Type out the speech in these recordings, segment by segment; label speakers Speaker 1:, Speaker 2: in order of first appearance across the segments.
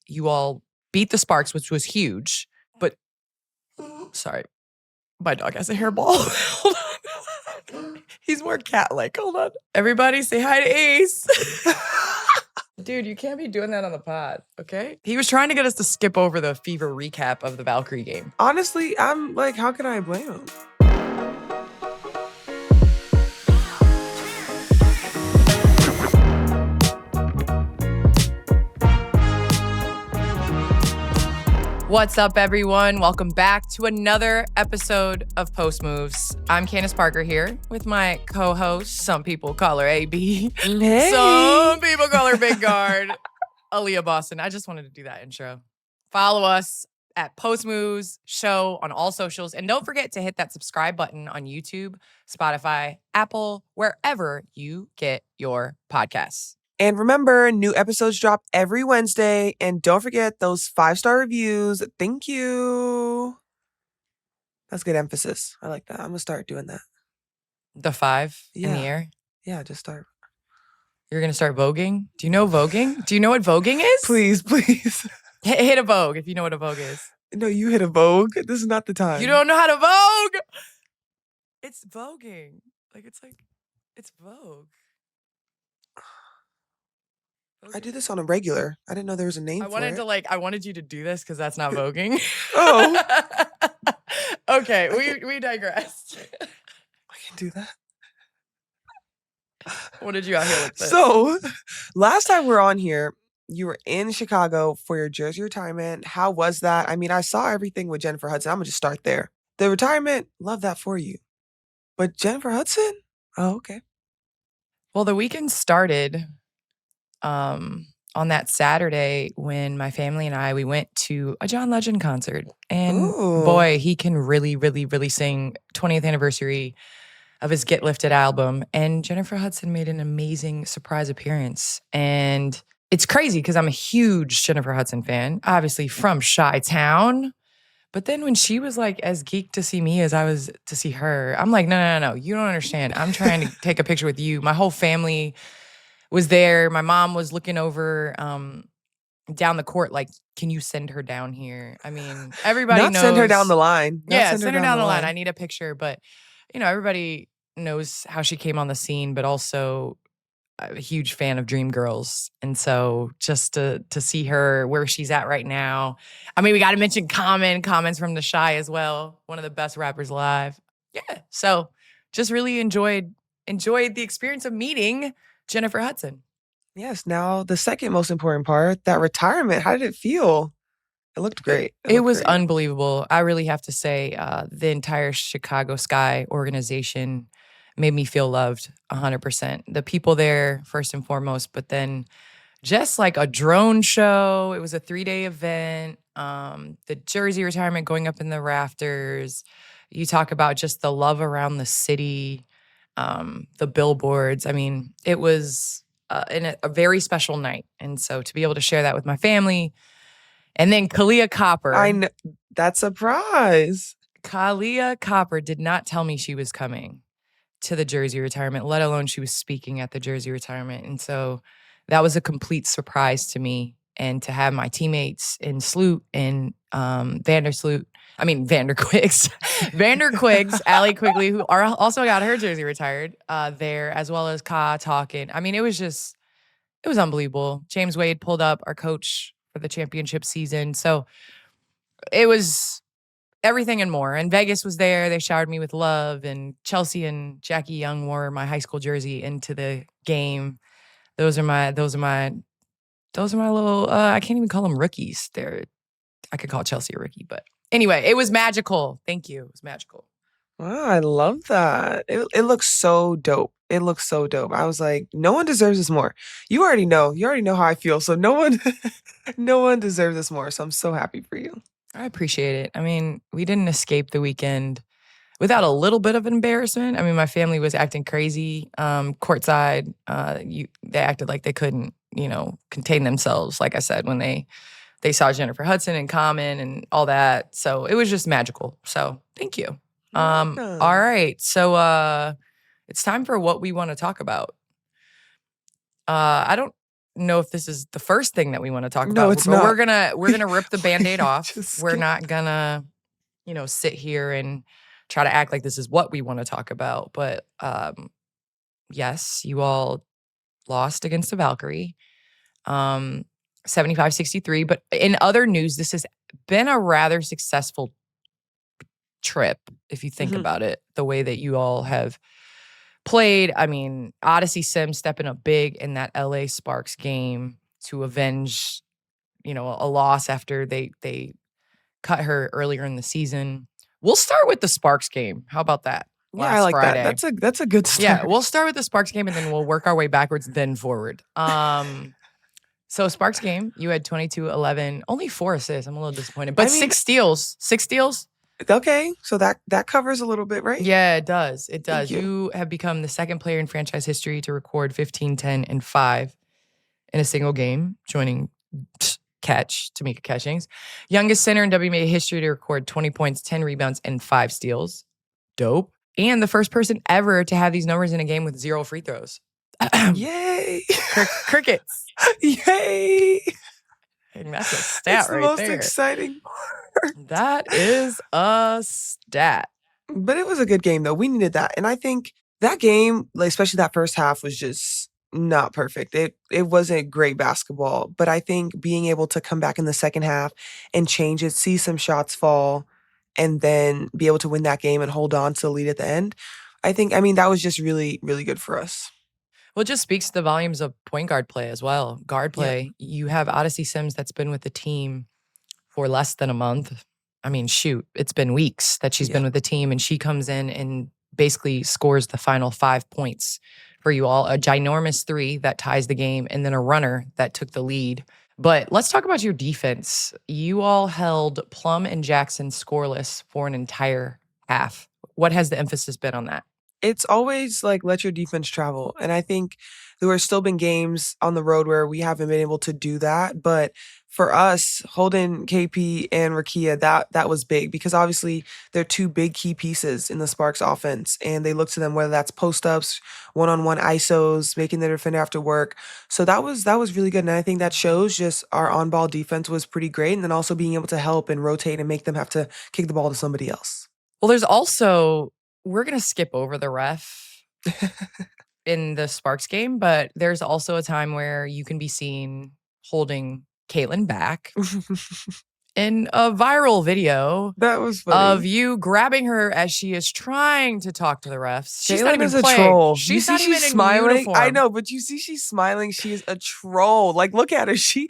Speaker 1: You all beat the Sparks, which was huge. But, sorry, my dog has a hairball. Hold on. He's more cat-like. Hold on. Everybody say hi to Ace. Dude, you can't be doing that on the pod, okay? He was trying to get us to skip over the Fever recap of the Valkyrie game.
Speaker 2: Honestly, I'm like, how can I blame him?
Speaker 1: What's up, everyone? Welcome back to another episode of Post Moves. I'm Candace Parker here with my co-host. Some people call her AB.
Speaker 2: Hey.
Speaker 1: Some people call her Big Guard, Aliyah Boston. I just wanted to do that intro. Follow us at Post Moves Show on all socials. And don't forget to hit that subscribe button on YouTube, Spotify, Apple, wherever you get your podcasts.
Speaker 2: And remember, new episodes drop every Wednesday. And don't forget those 5-star reviews. Thank you. That's good emphasis. I like that. I'm going to start doing that.
Speaker 1: The 5 in the air?
Speaker 2: Yeah, just start.
Speaker 1: You're going to start voguing? Do you know voguing? Do you know what voguing is?
Speaker 2: Please.
Speaker 1: Hit a vogue if you know what a vogue is.
Speaker 2: No, you hit a vogue. This is not the time.
Speaker 1: You don't know how to vogue? It's voguing. It's vogue.
Speaker 2: I do this on a regular. I didn't know there was a name for it.
Speaker 1: I wanted you to do this because that's not voguing.
Speaker 2: Oh.
Speaker 1: Okay, we digressed.
Speaker 2: I can do that.
Speaker 1: What did you out here with this?
Speaker 2: So, last time we were on here, you were in Chicago for your jersey retirement. How was that? I mean, I saw everything with Jennifer Hudson. I'm going to just start there. The retirement, love that for you. But Jennifer Hudson? Oh, okay.
Speaker 1: Well, the weekend started on that Saturday when my family and we went to a John Legend concert. And boy, he can really, really, really sing. 20th anniversary of his Get Lifted album. And Jennifer Hudson made an amazing surprise appearance. And it's crazy because I'm a huge Jennifer Hudson fan, obviously from Chi-Town. But then when she was like as geeked to see me as I was to see her, I'm like, no, you don't understand. I'm trying to take a picture with you. My whole family was there. My mom was looking over down the court like, can you send her down here? I mean, everybody knows.
Speaker 2: Not send her down the line.
Speaker 1: Send her down the line. I need a picture. But, everybody knows how she came on the scene, but also a huge fan of Dreamgirls. And so just to see her where she's at right now. I mean, we got to mention Comments from the Chi as well. One of the best rappers alive. Yeah. So just really enjoyed the experience of meeting Jennifer Hudson.
Speaker 2: Yes. Now the second most important part, that retirement. How did it feel? It looked great.
Speaker 1: It was unbelievable. I really have to say the entire Chicago Sky organization made me feel loved 100%. The people there, first and foremost, but then just like a drone show. It was a 3-day event. The jersey retirement going up in the rafters. You talk about just the love around the city, the billboards. I mean, it was a very special night. And so to be able to share that with my family. And then Kalia Copper.
Speaker 2: I know. That surprise.
Speaker 1: Kalia Copper did not tell me she was coming to the jersey retirement, let alone she was speaking at the jersey retirement. And so that was a complete surprise to me. And to have my teammates in Sloot and Vanderquigs, Allie Quigley, who also got her jersey retired there, as well as Ka talking. I mean, it was unbelievable. James Wade pulled up, our coach for the championship season. So it was everything and more. And Vegas was there. They showered me with love. And Chelsea and Jackie Young wore my high school jersey into the game. Those are my little, I can't even call them rookies. I could call Chelsea a rookie, but anyway, it was magical. Thank you. It was magical.
Speaker 2: Wow, I love that. It looks so dope. It looks so dope. I was like, no one deserves this more. You already know how I feel. So no one deserves this more. So I'm so happy for you.
Speaker 1: I appreciate it. I mean, we didn't escape the weekend without a little bit of embarrassment. I mean, my family was acting crazy courtside. They acted like they couldn't, contain themselves, like I said, when they saw Jennifer Hudson and Common and all that. So it was just magical. So thank you. All right. So it's time for what we want to talk about. I don't know if this is the first thing that we want to talk
Speaker 2: No,
Speaker 1: about.
Speaker 2: it's
Speaker 1: but
Speaker 2: not.
Speaker 1: We're gonna rip the Band-Aid off.
Speaker 2: Just
Speaker 1: We're
Speaker 2: skip.
Speaker 1: not gonna, sit here and try to act like this is what we want to talk about. But yes, you all lost against the Valkyrie. 75-63. But in other news, this has been a rather successful trip, if you think about it, the way that you all have played. I mean, Odyssey Sims stepping up big in that LA Sparks game to avenge, a loss after they cut her earlier in the season. We'll start with the Sparks game. How about that?
Speaker 2: Yeah, I like
Speaker 1: Friday.
Speaker 2: that. That's a good start.
Speaker 1: Yeah, we'll start with the Sparks game and then we'll work our way backwards, then forward. So Sparks game, you had 22, 11, only 4 assists. I'm a little disappointed, but 6 steals. 6 steals.
Speaker 2: Okay, so that covers a little bit, right?
Speaker 1: Yeah, it does. It does.
Speaker 2: Thank you.
Speaker 1: You have become the second player in franchise history to record 15, 10, and 5 in a single game, joining Tamika Catchings. Youngest center in WNBA history to record 20 points, 10 rebounds, and 5 steals. Dope. And the first person ever to have these numbers in a game with 0 free throws.
Speaker 2: Yay!
Speaker 1: Crickets.
Speaker 2: Yay!
Speaker 1: And that's a stat
Speaker 2: it's the
Speaker 1: right
Speaker 2: most
Speaker 1: there.
Speaker 2: Exciting part.
Speaker 1: That is a stat.
Speaker 2: But it was a good game, though. We needed that. And I think that game, like, especially that first half, was just not perfect. It wasn't great basketball. But I think being able to come back in the second half and change it, see some shots fall, and then be able to win that game and hold on to the lead at the end, that was just really, really good for us.
Speaker 1: Well, it just speaks to the volumes of point guard play as well. Guard play. Yeah. You have Odyssey Sims that's been with the team for less than a month. I mean, shoot, it's been weeks that she's been with the team, and she comes in and basically scores the final 5 points for you all. A ginormous 3 that ties the game, and then a runner that took the lead. But let's talk about your defense. You all held Plum and Jackson scoreless for an entire half. What has the emphasis been on that?
Speaker 2: It's always like, let your defense travel. And I think there have still been games on the road where we haven't been able to do that. But for us, holding KP and Rakia, that was big, because obviously they're 2 big key pieces in the Sparks offense. And they look to them, whether that's post-ups, one-on-one ISOs, making the defender have to work. So that was really good. And I think that shows just our on-ball defense was pretty great. And then also being able to help and rotate and make them have to kick the ball to somebody else.
Speaker 1: Well, there's also... We're going to skip over the ref in the Sparks game, but there's also a time where you can be seen holding Caitlin back in a viral video.
Speaker 2: That was funny.
Speaker 1: Of you grabbing her as she is trying to talk to the refs.
Speaker 2: She's not even playing. Troll.
Speaker 1: She's not even smiling. In uniform.
Speaker 2: I know, but you see she's smiling. She is a troll. Like, look at her. She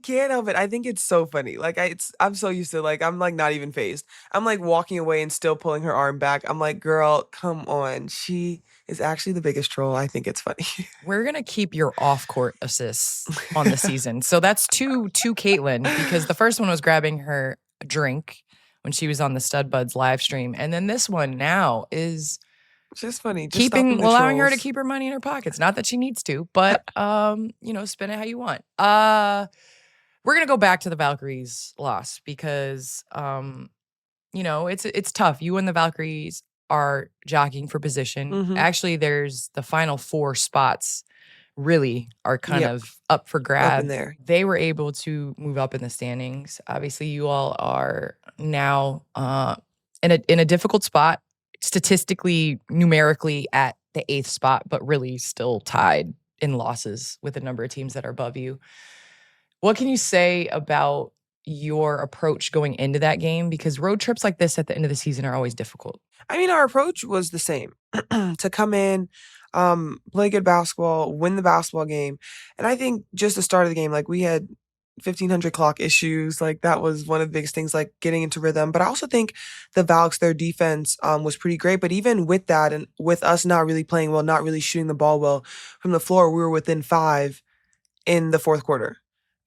Speaker 2: can't help it. I think it's so funny. Like, I'm so used to, like, I'm like not even phased. I'm like walking away and still pulling her arm back. I'm like, girl, come on. She is actually the biggest troll. I think it's funny.
Speaker 1: We're gonna keep your off-court assists on the season. So that's two Caitlin, because the first one was grabbing her drink when she was on the Stud Buds live stream, and then this one now is
Speaker 2: just funny. Just
Speaker 1: allowing her to keep her money in her pockets. Not that she needs to, but spend it how you want. We're going to go back to the Valkyries loss because, it's tough. You and the Valkyries are jockeying for position. Mm-hmm. Actually, there's the final 4 spots really are kind of up for grab.
Speaker 2: Up in there.
Speaker 1: They were able to move up in the standings. Obviously, you all are now in a difficult spot, statistically, numerically at the 8th spot, but really still tied in losses with a number of teams that are above you. What can you say about your approach going into that game? Because road trips like this at the end of the season are always difficult.
Speaker 2: I mean, our approach was the same. To come in, play good basketball, win the basketball game. And I think just the start of the game, like, we had 1500 clock issues. Like, that was one of the biggest things, like getting into rhythm. But I also think the Valks, their defense was pretty great. But even with that, and with us not really playing well, not really shooting the ball well from the floor, we were within 5 in the 4th quarter.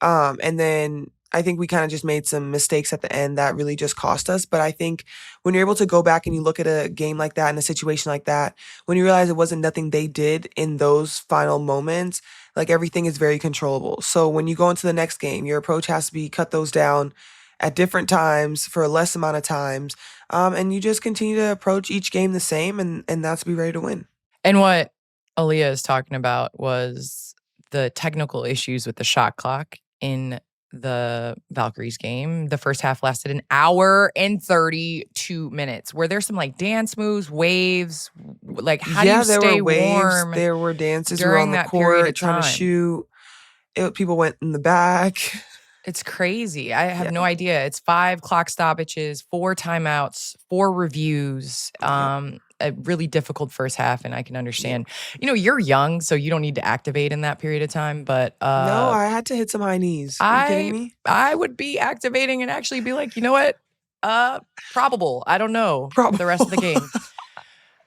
Speaker 2: And then I think we kind of just made some mistakes at the end that really just cost us. But I think when you're able to go back and you look at a game like that and a situation like that, when you realize it wasn't nothing they did in those final moments, like, everything is very controllable. So when you go into the next game, your approach has to be cut those down at different times for a less amount of times. And you just continue to approach each game the same, and that's be ready to win.
Speaker 1: And what Aliyah is talking about was the technical issues with the shot clock in the Valkyries game. The first half lasted an hour and 32 minutes. Were there some like dance moves, waves? Like how do you
Speaker 2: there
Speaker 1: stay
Speaker 2: were waves,
Speaker 1: warm
Speaker 2: there were dances. We were
Speaker 1: during
Speaker 2: on the
Speaker 1: that period of
Speaker 2: court trying to
Speaker 1: time?
Speaker 2: shoot. People went in the back.
Speaker 1: It's crazy. I have
Speaker 2: Yeah.
Speaker 1: no idea. It's 5 clock stoppages, 4 timeouts, 4 reviews. A really difficult first half, and I can understand. You know, you're young, so you don't need to activate in that period of time. But
Speaker 2: No, I had to hit some high knees. Are you kidding me?
Speaker 1: I would be activating and actually be like, you know what? Probable. I don't know for the rest of the game.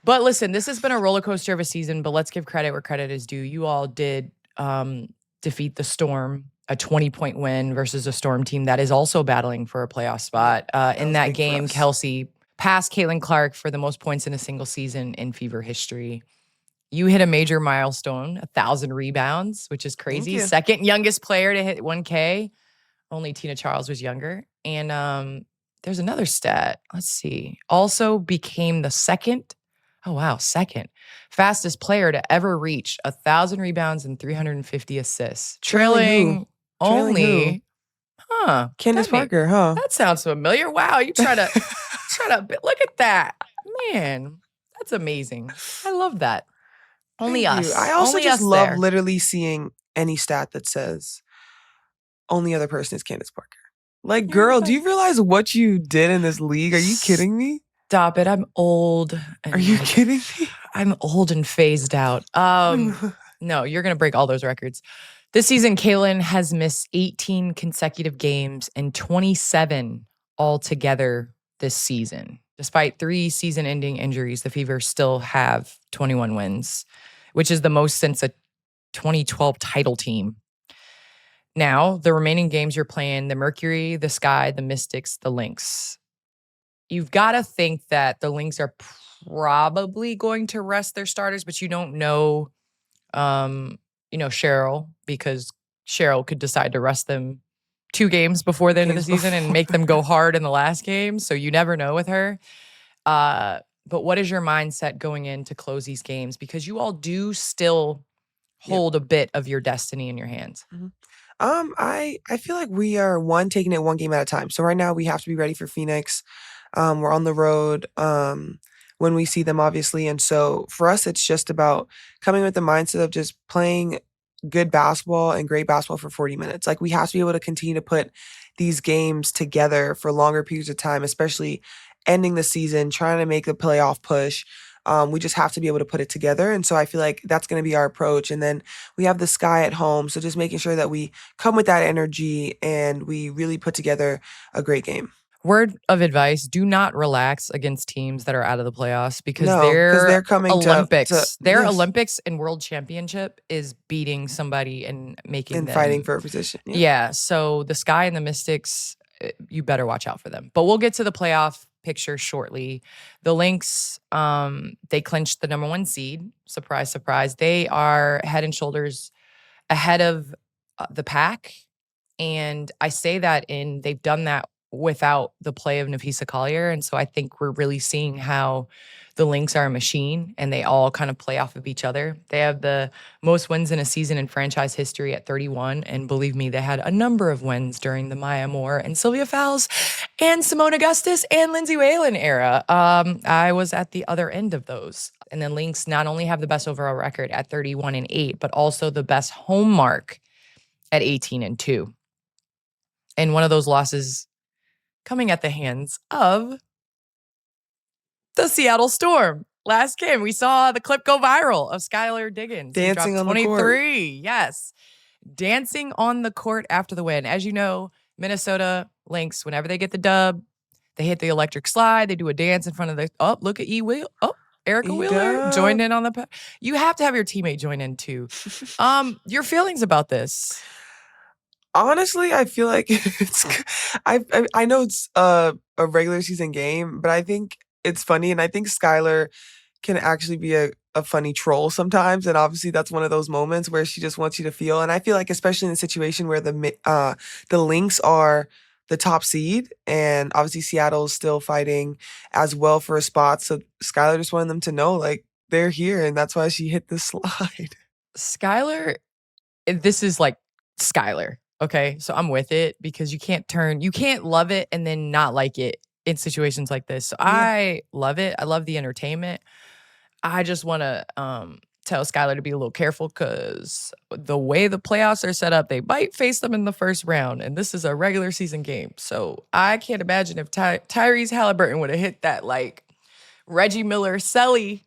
Speaker 1: But listen, this has been a roller coaster of a season, but let's give credit where credit is due. You all did defeat the Storm, a 20-point win versus a Storm team that is also battling for a playoff spot. In that game, Kelsey passed Caitlin Clark for the most points in a single season in Fever history. You hit a major milestone, 1,000 rebounds, which is crazy. Second youngest player to hit 1K. Only Tina Charles was younger. And there's another stat. Let's see. Also became the second fastest player to ever reach 1,000 rebounds and 350 assists. Trailing only,
Speaker 2: Candace Parker, huh?
Speaker 1: That sounds familiar. Wow, you try to look at that. Man, that's amazing. I love that. Only us.
Speaker 2: I also
Speaker 1: only
Speaker 2: just
Speaker 1: us
Speaker 2: love
Speaker 1: there.
Speaker 2: literally seeing any stat that says only other person is Candace Parker. Like, girl, do you realize what you did in this league? Are you kidding me?
Speaker 1: Stop it. I'm old.
Speaker 2: Are you kidding me?
Speaker 1: I'm old and phased out. No, you're going to break all those records. This season, Caitlin has missed 18 consecutive games and 27 altogether this season. Despite 3 season-ending injuries, the Fever still have 21 wins, which is the most since a 2012 title team. Now, the remaining games you're playing, the Mercury, the Sky, the Mystics, the Lynx. You've got to think that the Lynx are probably going to rest their starters, but you don't know, Cheryl, because Cheryl could decide to rest them 2 games before the end of the season and make them go hard in the last game. So you never know with her. But what is your mindset going in to close these games? Because you all do still hold a bit of your destiny in your hands.
Speaker 2: Mm-hmm. I feel like we are taking it one game at a time. So right now we have to be ready for Phoenix. We're on the road when we see them, obviously. And so for us, it's just about coming with the mindset of just playing good basketball and great basketball for 40 minutes. Like, we have to be able to continue to put these games together for longer periods of time, especially ending the season, trying to make the playoff push. We just have to be able to put it together. And so I feel like that's going to be our approach. And then we have the Sky at home. So just making sure that we come with that energy and we really put together a great game.
Speaker 1: Word of advice, do not relax against teams that are out of the playoffs because
Speaker 2: they're coming
Speaker 1: Olympics. Their Olympics and World Championship is beating somebody and making them
Speaker 2: fighting for a position.
Speaker 1: Yeah. So the Sky and the Mystics, you better watch out for them. But we'll get to the playoff picture shortly. The Lynx, they clinched the number 1 seed. Surprise, surprise. They are head and shoulders ahead of the pack. And I say that they've done that without the play of Napisa Collier. And so I think we're really seeing how the Lynx are a machine and they all kind of play off of each other. They have the most wins in a season in franchise history at 31. And believe me, they had a number of wins during the Maya Moore and Sylvia Fowles and Simone Augustus and Lindsay Whalen era. I was at the other end of those. And then Lynx not only have the best overall record at 31-8, but also the best home mark at 18-2. And one of those losses coming at the hands of the Seattle Storm. Last game, we saw the clip go viral of Skylar Diggins.
Speaker 2: Dancing on 23.
Speaker 1: The court. Yes. Dancing on the court after the win. As you know, Minnesota Lynx, whenever they get the dub, they hit the electric slide. They do a dance in front of look at Erica Wheeler joined in on the You have to have your teammate join in too. Your feelings about this?
Speaker 2: Honestly, I feel like I know it's a regular season game, but I think it's funny, and I think Skylar can actually be a funny troll sometimes, and obviously that's one of those moments where she just wants you to feel. And I feel like, especially in a situation where the Lynx are the top seed, and obviously Seattle's still fighting as well for a spot, so Skylar just wanted them to know, like, they're here, and that's why she hit the slide.
Speaker 1: Skylar this is like Skylar. Okay. So I'm with it because you can't love it and then not like it in situations like this. So I love it. I love the entertainment. I just want to tell Skylar to be a little careful because the way the playoffs are set up, they might face them in the first round. And this is a regular season game. So I can't imagine if Tyrese Halliburton would have hit that like Reggie Miller Selly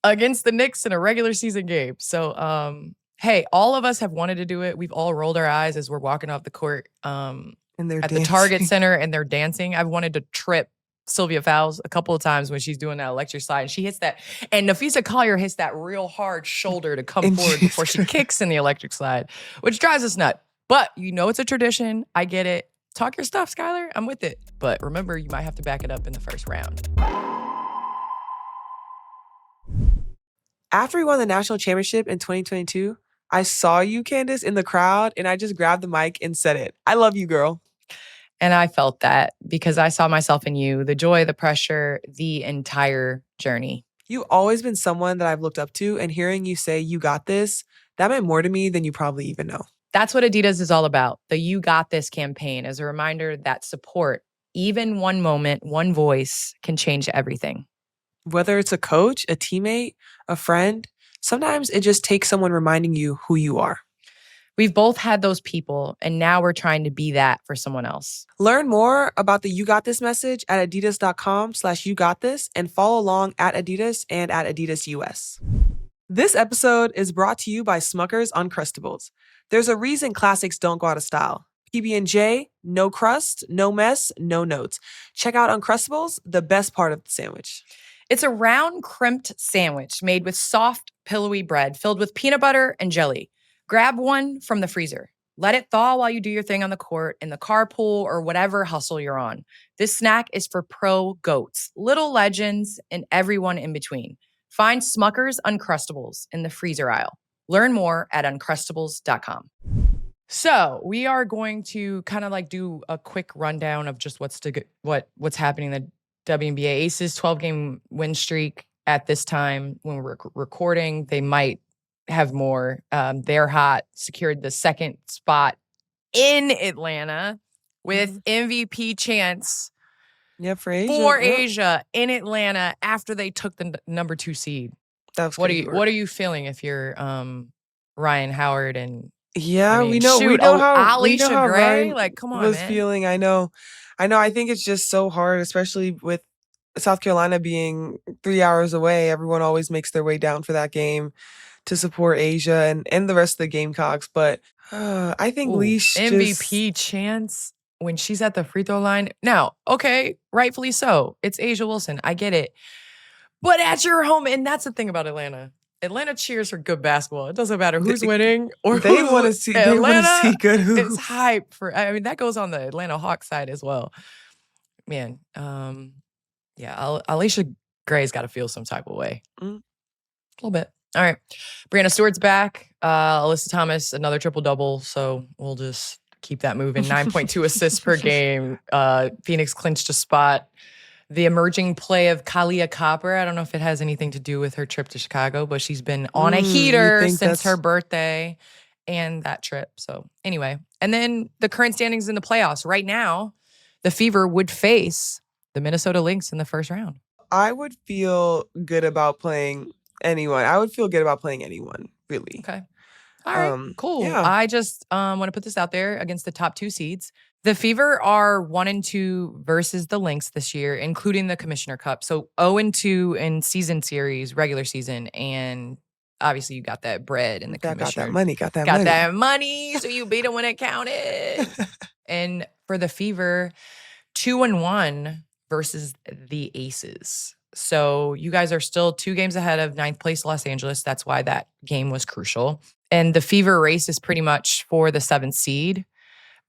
Speaker 1: against the Knicks in a regular season game. So, hey, all of us have wanted to do it. We've all rolled our eyes as we're walking off the court
Speaker 2: And they're
Speaker 1: at
Speaker 2: dancing.
Speaker 1: the Target Center and they're dancing. I've wanted to trip Sylvia Fowles a couple of times when she's doing that electric slide. And she hits that. And Nafisa Collier hits that real hard shoulder to come forward before she kicks in the electric slide, which drives us nuts. But you know it's a tradition. I get it. Talk your stuff, Skylar. I'm with it. But remember, you might have to back it up in the first round.
Speaker 2: After we won the national championship in 2022, I saw you, Candace, in the crowd, and I just grabbed the mic and said it. I love you, girl.
Speaker 1: And I felt that because I saw myself in you, the joy, the pressure, the entire journey.
Speaker 2: You've always been someone that I've looked up to, and hearing you say, you got this, that meant more to me than you probably even know.
Speaker 1: That's what Adidas is all about. The You Got This campaign is a reminder that support, even one moment, one voice, can change everything.
Speaker 2: Whether it's a coach, a teammate, a friend, sometimes it just takes someone reminding you who you are.
Speaker 1: We've both had those people, and now we're trying to be that for someone else.
Speaker 2: Learn more about the You Got This message at adidas.com/yougotthis and follow along at Adidas and at Adidas US. This episode is brought to you by Smucker's Uncrustables. There's a reason classics don't go out of style. PB&J, no crust, no mess, no notes. Check out Uncrustables, the best part of the sandwich.
Speaker 1: It's a round crimped sandwich made with soft, pillowy bread filled with peanut butter and jelly. Grab one from the freezer. Let it thaw while you do your thing on the court, in the carpool, or whatever hustle you're on. This snack is for pro goats, little legends, and everyone in between. Find Smucker's Uncrustables in the freezer aisle. Learn more at uncrustables.com. So we are going to kind of like do a quick rundown of just what's happening in the WNBA. Aces 12-game win streak at this time when we're recording. They might have more. They're hot, secured the second spot in Atlanta with MVP Chants
Speaker 2: for Asia.
Speaker 1: Asia in Atlanta after they took the number 2 seed. What are you feeling if you're Ryan Howard and
Speaker 2: we know how
Speaker 1: Aliyah Gray,
Speaker 2: Ryan
Speaker 1: like, come on,
Speaker 2: was
Speaker 1: man.
Speaker 2: feeling. I know. I think it's just so hard, especially with South Carolina being 3 hours away. Everyone always makes their way down for that game to support Asia and the rest of the Gamecocks. But I think Leash
Speaker 1: MVP Chance when she's at the free throw line. Now, okay, rightfully so. It's A'ja Wilson. I get it. But at your home, and that's the thing about Atlanta. Atlanta cheers for good basketball. It doesn't matter who's winning or
Speaker 2: they want to see. They want to see good hoops.
Speaker 1: It's hype for. I mean, that goes on the Atlanta Hawks side as well. Man, Aliyah Gray's got to feel some type of way. A little bit. All right, Brianna Stewart's back. Alyssa Thomas, another triple-double. So we'll just keep that moving. 9.2 assists per game. Phoenix clinched a spot. The emerging play of Kalia Copper. I don't know if it has anything to do with her trip to Chicago, but she's been on a heater since her birthday and that trip. So anyway, and then the current standings in the playoffs. Right now, the Fever would face the Minnesota Lynx in the first round.
Speaker 2: I would feel good about playing anyone. I would feel good about playing anyone, really.
Speaker 1: Okay. All right, cool.
Speaker 2: Yeah.
Speaker 1: I just want to put this out there against the top 2 seeds. The Fever are 1-2 versus the Lynx this year, including the Commissioner Cup. So 0-2 in season series, regular season, and obviously you got that bread in the Commissioner.
Speaker 2: Got that money.
Speaker 1: So you beat them when it counted. And for the Fever, 2-1 versus the Aces. So you guys are still 2 games ahead of 9th place Los Angeles. That's why that game was crucial. And the Fever race is pretty much for the 7th seed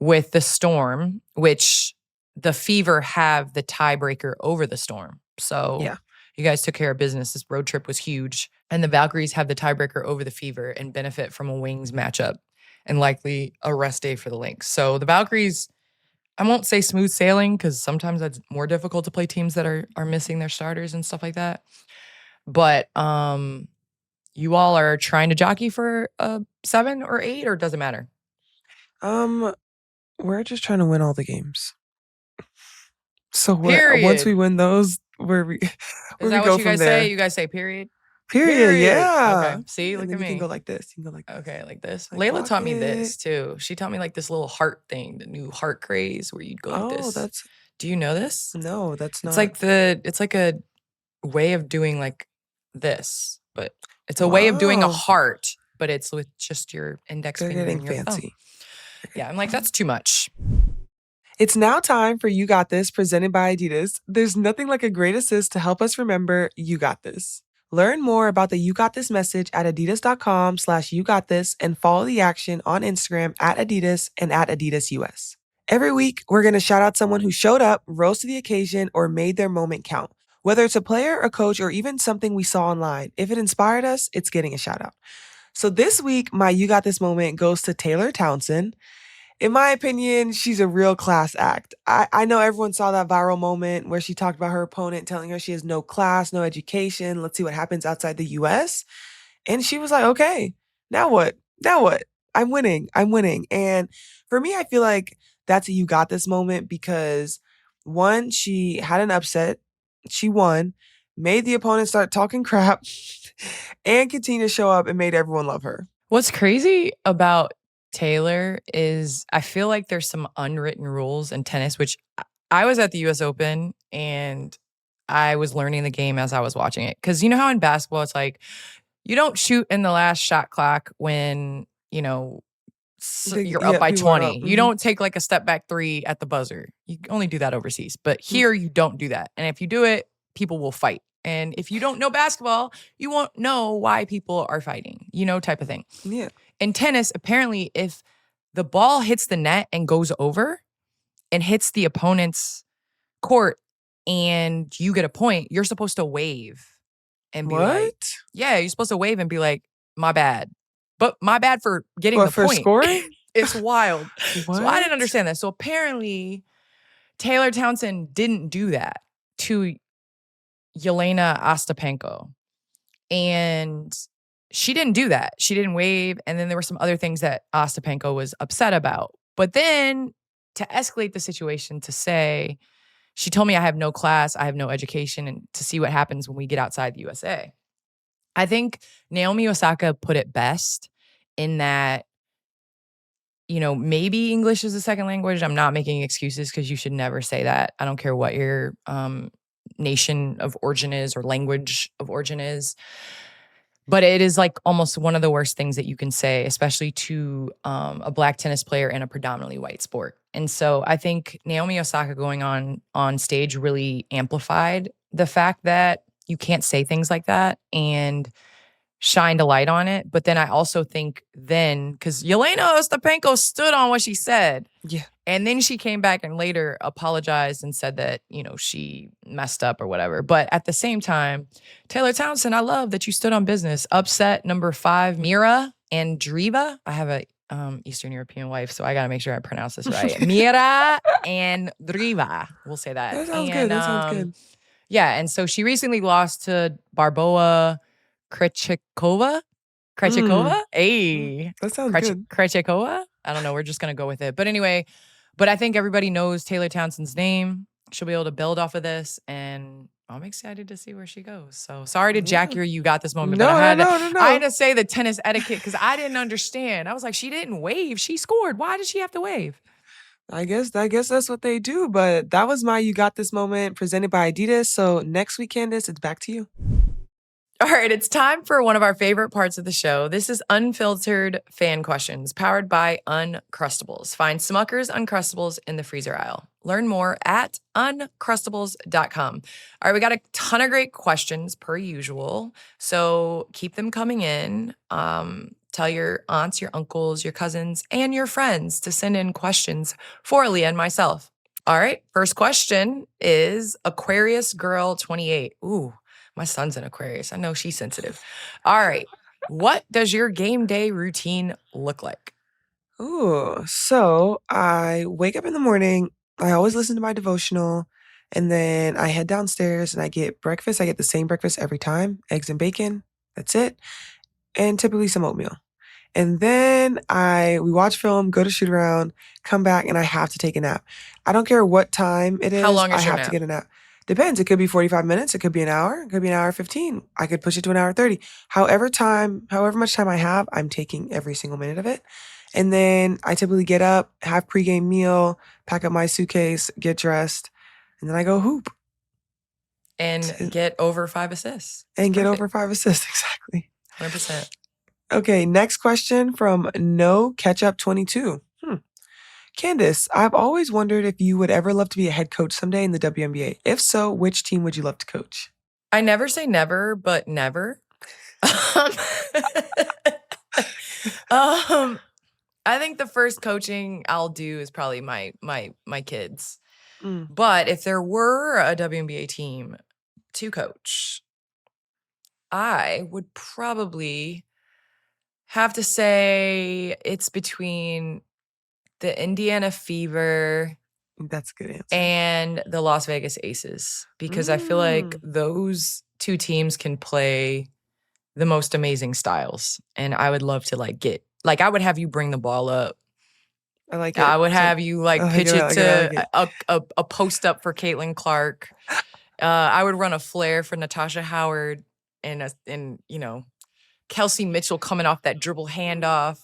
Speaker 1: with the Storm, which the Fever have the tiebreaker over the Storm. So you guys took care of business. This road trip was huge. And the Valkyries have the tiebreaker over the Fever and benefit from a wings matchup and likely a rest day for the Lynx. So the Valkyries, I won't say smooth sailing because sometimes that's more difficult to play teams that are missing their starters and stuff like that. But you all are trying to jockey for a 7 or 8, or does it matter?
Speaker 2: We're just trying to win all the games. So once we
Speaker 1: Period.
Speaker 2: win those, where
Speaker 1: Is
Speaker 2: we
Speaker 1: that what
Speaker 2: go
Speaker 1: you
Speaker 2: from
Speaker 1: guys say?
Speaker 2: there.
Speaker 1: You guys say period?
Speaker 2: Period.
Speaker 1: Period. Okay.
Speaker 2: Yeah.
Speaker 1: See,
Speaker 2: And
Speaker 1: look
Speaker 2: then
Speaker 1: at
Speaker 2: you can go
Speaker 1: me.
Speaker 2: like this. You can go like this.
Speaker 1: Okay, like this.
Speaker 2: Like
Speaker 1: Layla
Speaker 2: block
Speaker 1: taught me
Speaker 2: it.
Speaker 1: this too. She taught me like this little heart thing, the new heart craze where you'd go like
Speaker 2: Oh,
Speaker 1: this. Do you know this?
Speaker 2: no, that's
Speaker 1: It's
Speaker 2: not.
Speaker 1: like a way of doing like this, but it's a way of doing a
Speaker 2: Wow.
Speaker 1: heart, but it's with just your index
Speaker 2: They're
Speaker 1: finger
Speaker 2: getting
Speaker 1: and your thumb.
Speaker 2: fancy.
Speaker 1: Yeah, I'm like, that's too much.
Speaker 2: It's now time for You Got This, presented by Adidas. There's nothing like a great assist to help us remember you got this. Learn more about the You Got This message at adidas.com/yougotthis and follow the action on Instagram at Adidas and at AdidasUS. Every week, we're going to shout out someone who showed up, rose to the occasion, or made their moment count. Whether it's a player, a coach, or even something we saw online, if it inspired us, it's getting a shout out. So this week, my You Got This moment goes to Taylor Townsend. In my opinion, she's a real class act. I know everyone saw that viral moment where she talked about her opponent telling her she has no class, no education. Let's see what happens outside the US. And she was like, okay, now what? Now what? I'm winning. I'm winning. And for me, I feel like that's a You Got This moment because one, she had an upset. She won, made the opponent start talking crap, and continue to show up and made everyone love her.
Speaker 1: What's crazy about Taylor is I feel like there's some unwritten rules in tennis, which I was at the US Open and I was learning the game as I was watching it. Cause you know how in basketball, it's like, you don't shoot in the last shot clock when, you're up by
Speaker 2: People are
Speaker 1: 20.
Speaker 2: up.
Speaker 1: You don't take like a step back 3 at the buzzer. You only do that overseas. But here you don't do that. And if you do it, people will fight. And if you don't know basketball, you won't know why people are fighting, type of thing.
Speaker 2: Yeah.
Speaker 1: In tennis, apparently, if the ball hits the net and goes over and hits the opponent's court and you get a point, you're supposed to wave and be like, yeah, you're supposed to wave and be like, my bad. But my bad for getting the
Speaker 2: for
Speaker 1: point.
Speaker 2: Scoring?
Speaker 1: It's wild.
Speaker 2: What?
Speaker 1: So I didn't understand that. So apparently, Taylor Townsend didn't do that to Yelena Ostapenko. And she didn't do that. She didn't wave. And then there were some other things that Ostapenko was upset about. But then to escalate the situation to say, she told me I have no class, I have no education, and to see what happens when we get outside the USA. I think Naomi Osaka put it best in that, maybe English is a second language. I'm not making excuses because you should never say that. I don't care what your nation of origin is or language of origin is. But it is like almost one of the worst things that you can say, especially to a Black tennis player in a predominantly white sport. And so I think Naomi Osaka going on stage really amplified the fact that you can't say things like that and shined a light on it. But then I also think because Yelena Ostapenko stood on what she said.
Speaker 2: Yeah.
Speaker 1: And then she came back and later apologized and said that, she messed up or whatever. But at the same time, Taylor Townsend, I love that you stood on business. Upset number 5, Mira Andreeva. I have a Eastern European wife, so I got to make sure I pronounce this right. Mira Andreeva. We'll say that.
Speaker 2: That sounds good. That sounds good.
Speaker 1: Yeah, and so she recently lost to Barboa Krejcikova. Hey.
Speaker 2: That sounds good.
Speaker 1: Krejcikova? I don't know. We're just going to go with it. But anyway, I think everybody knows Taylor Townsend's name. She'll be able to build off of this, and I'm excited to see where she goes. So sorry to jack You Got This moment.
Speaker 2: No,
Speaker 1: but
Speaker 2: I
Speaker 1: had to say the tennis etiquette because I didn't understand. I was like, she didn't wave. She scored. Why did she have to wave?
Speaker 2: I guess that's what they do. But that was my You Got This moment presented by Adidas. So next week, Candace, it's back to you.
Speaker 1: All right, it's time for one of our favorite parts of the show. This is Unfiltered Fan Questions, powered by Uncrustables. Find Smucker's Uncrustables in the freezer aisle. Learn more at uncrustables.com. All right, we got a ton of great questions per usual, so keep them coming in. Tell your aunts, your uncles, your cousins, and your friends to send in questions for Aliyah and myself. All right, first question is Aquarius Girl 28. Ooh. My son's an Aquarius. I know she's sensitive. All right. What does your game day routine look like?
Speaker 2: Ooh, so I wake up in the morning. I always listen to my devotional. And then I head downstairs and I get breakfast. I get the same breakfast every time, eggs and bacon. That's it. and typically some oatmeal. And then we watch film, go to shoot around, come back, and I have to take a nap. I don't care what time it is.
Speaker 1: How long is
Speaker 2: I
Speaker 1: your
Speaker 2: have to
Speaker 1: nap?
Speaker 2: get a nap. Depends. It could be 45 minutes. It could be an hour. It could be an hour 15. I could push it to an hour 30. However much time I have, I'm taking every single minute of it. And then I typically get up, have pregame meal, pack up my suitcase, get dressed, and then I go hoop.
Speaker 1: And get over 5 assists.
Speaker 2: And get over 5 assists, exactly.
Speaker 1: 100%.
Speaker 2: Okay, next question from No Ketchup 22. Candace, I've always wondered if you would ever love to be a head coach someday in the WNBA. If so, which team would you love to coach?
Speaker 1: I never say never, but never. I think the first coaching I'll do is probably my kids. But if there were a WNBA team to coach, I would probably have to say it's between the Indiana Fever.
Speaker 2: That's a good answer.
Speaker 1: And the Las Vegas Aces, because I feel like those two teams can play the most amazing styles. And I would love to I would have you bring the ball up.
Speaker 2: I like it.
Speaker 1: I would have you pitch it to a post up for Caitlin Clark. I would run a flare for Natasha Howard and Kelsey Mitchell coming off that dribble handoff.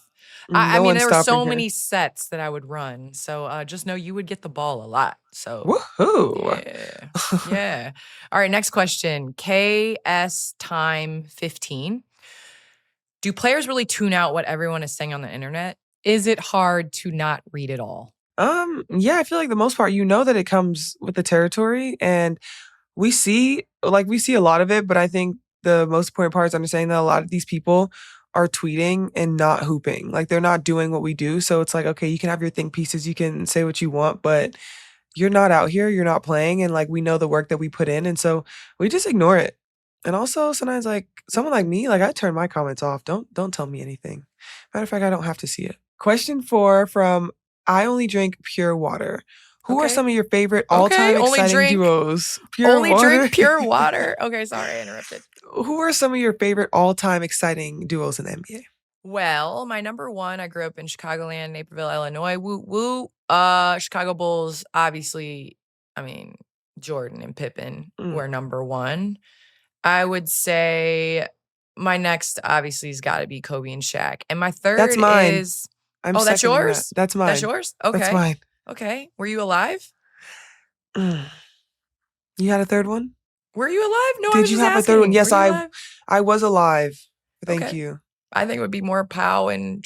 Speaker 1: I mean, there were so many sets that I would run. So just know you would get the ball a lot. So
Speaker 2: woohoo.
Speaker 1: Yeah. All right, next question. KS Time 15. Do players really tune out what everyone is saying on the internet? Is it hard to not read it all?
Speaker 2: Yeah, I feel like the most part, that it comes with the territory, and we see a lot of it, but I think the most important part is understanding that a lot of these people are tweeting and not hooping. Like, they're not doing what we do. So it's like, okay, you can have your think pieces, you can say what you want, but you're not out here, you're not playing, and we know the work that we put in, and so we just ignore it. And also sometimes someone like me, I turn my comments off. Don't tell me anything. Matter of fact, I don't have to see it. Question 4 from I Only Drink Pure Water. Who are some of your favorite all-time exciting duos?
Speaker 1: Drink pure water. Okay, sorry, I interrupted.
Speaker 2: Who are some of your favorite all-time exciting duos in the NBA?
Speaker 1: Well, my number one, I grew up in Chicagoland, Naperville, Illinois. Woo woo. Chicago Bulls, obviously, Jordan and Pippen were number one. I would say my next, obviously, has got to be Kobe and Shaq. And my third
Speaker 2: That's mine.
Speaker 1: is... that's yours?
Speaker 2: That's mine.
Speaker 1: That's yours? Okay.
Speaker 2: That's mine.
Speaker 1: Okay. Were you alive?
Speaker 2: You had a third one?
Speaker 1: Were you alive? No,
Speaker 2: Did you have a third one? Yes, I was alive. Thank you.
Speaker 1: I think it would be more Pau and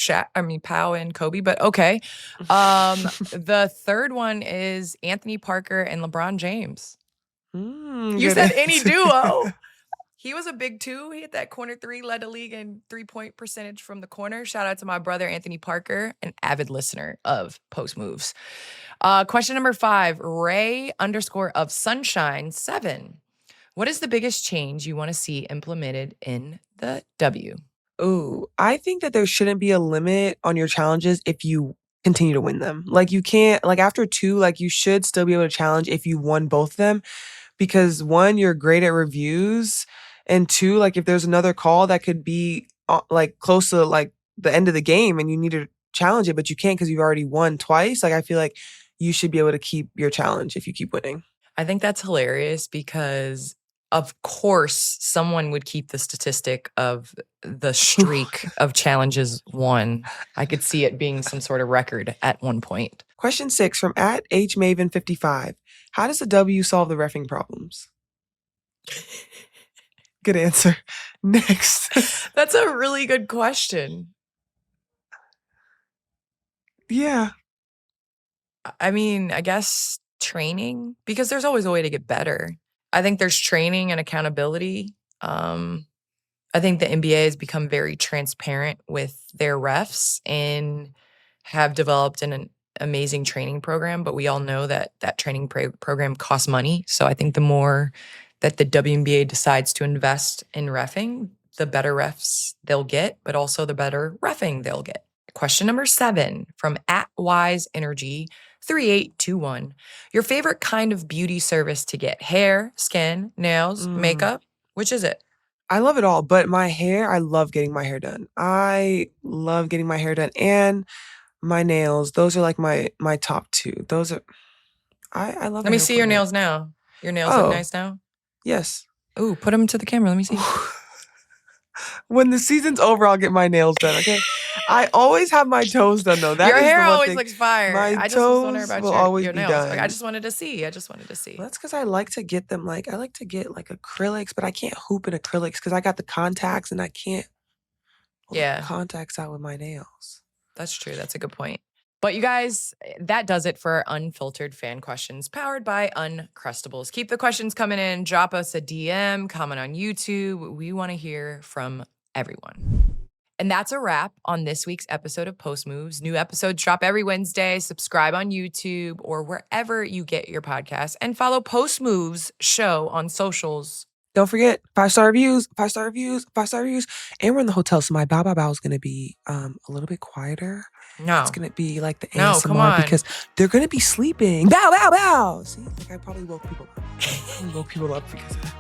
Speaker 1: Kobe, but okay. The third one is Anthony Parker and LeBron James. You said any duo. He was a big two. He hit that corner three, led the league in 3-point percentage from the corner. Shout out to my brother, Anthony Parker, an avid listener of Post Moves. Question number 5, Ray_of_sunshine7. What is the biggest change you want to see implemented in the W?
Speaker 2: Ooh, I think that there shouldn't be a limit on your challenges if you continue to win them. You can't, after 2, you should still be able to challenge if you won both of them. Because 1, you're great at reviews. And 2, if there's another call that could be close to the end of the game and you need to challenge it, but you can't because you've already won twice. I feel like you should be able to keep your challenge if you keep winning.
Speaker 1: I think that's hilarious because of course someone would keep the statistic of the streak of challenges won. I could see it being some sort of record at one point.
Speaker 2: Question 6 from @HMaven55. How does the W solve the reffing problems? Good answer. Next.
Speaker 1: That's a really good question.
Speaker 2: Yeah.
Speaker 1: I guess training, because there's always a way to get better. I think there's training and accountability. I think the NBA has become very transparent with their refs and have developed an amazing training program, but we all know that training program costs money. So I think the more that the WNBA decides to invest in reffing, the better refs they'll get, but also the better reffing they'll get. Question number 7 from @WiseEnergy3821. Your favorite kind of beauty service to get? Hair, skin, nails, makeup? Which is it?
Speaker 2: I love it all, but my hair, I love getting my hair done. I love getting my hair done and my nails. Those are like my top two. Those are I love.
Speaker 1: Let me see your nails now. Your nails look nice now.
Speaker 2: Yes.
Speaker 1: Ooh, put them to the camera. Let me see.
Speaker 2: When the season's over, I'll get my nails done. Okay. I always have my toes done though. That
Speaker 1: your
Speaker 2: is
Speaker 1: hair
Speaker 2: the one
Speaker 1: always
Speaker 2: thing.
Speaker 1: looks fire.
Speaker 2: My
Speaker 1: I just was wondering
Speaker 2: toes
Speaker 1: about
Speaker 2: will always
Speaker 1: your
Speaker 2: be
Speaker 1: nails.
Speaker 2: done.
Speaker 1: I just wanted to see.
Speaker 2: Well, that's because I like to get them I like to get like acrylics, but I can't hoop in acrylics because I got the contacts and I can't pull the contacts out with my nails.
Speaker 1: That's true. That's a good point. But you guys, that does it for unfiltered fan questions powered by Uncrustables. Keep the questions coming in. Drop us a DM, comment on YouTube. We want to hear from everyone. And that's a wrap on this week's episode of Post Moves. New episodes drop every Wednesday. Subscribe on YouTube or wherever you get your podcasts. And follow Post Moves show on socials.
Speaker 2: Don't forget, 5-star reviews, 5-star reviews, 5-star reviews. And we're in the hotel, so my bow bow bow is going to be a little bit quieter.
Speaker 1: No.
Speaker 2: It's going to be like the
Speaker 1: No,
Speaker 2: ASMR
Speaker 1: come on.
Speaker 2: because they're going to be sleeping. Bow, bow, bow. See, like I probably woke people up. because of that.